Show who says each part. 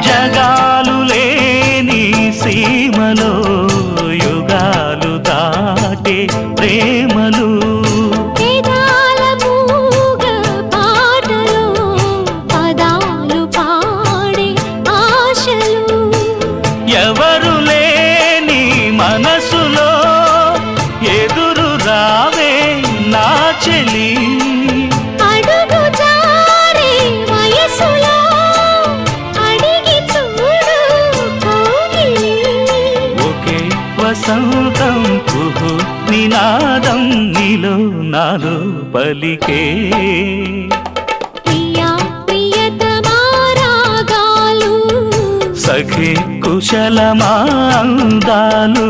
Speaker 1: జగాలు లేని సీమలో యుగాలు దాటే ప్రేమలు
Speaker 2: వేదాల మూగ పాటలో పదాలు పాడే ఆశలు
Speaker 1: ఎవరు లేని మనసులో ఎదురు రావే నా చెలి
Speaker 2: అడుగు జారే వయసులో అడిగి చూడు కౌగిలి
Speaker 1: ఒకే వసంతం కుహు నినాదం నీలో నాలో పలికే
Speaker 2: ప్రియా ప్రియతమా రాగాలు
Speaker 1: సఖి కుశలమా అందాలు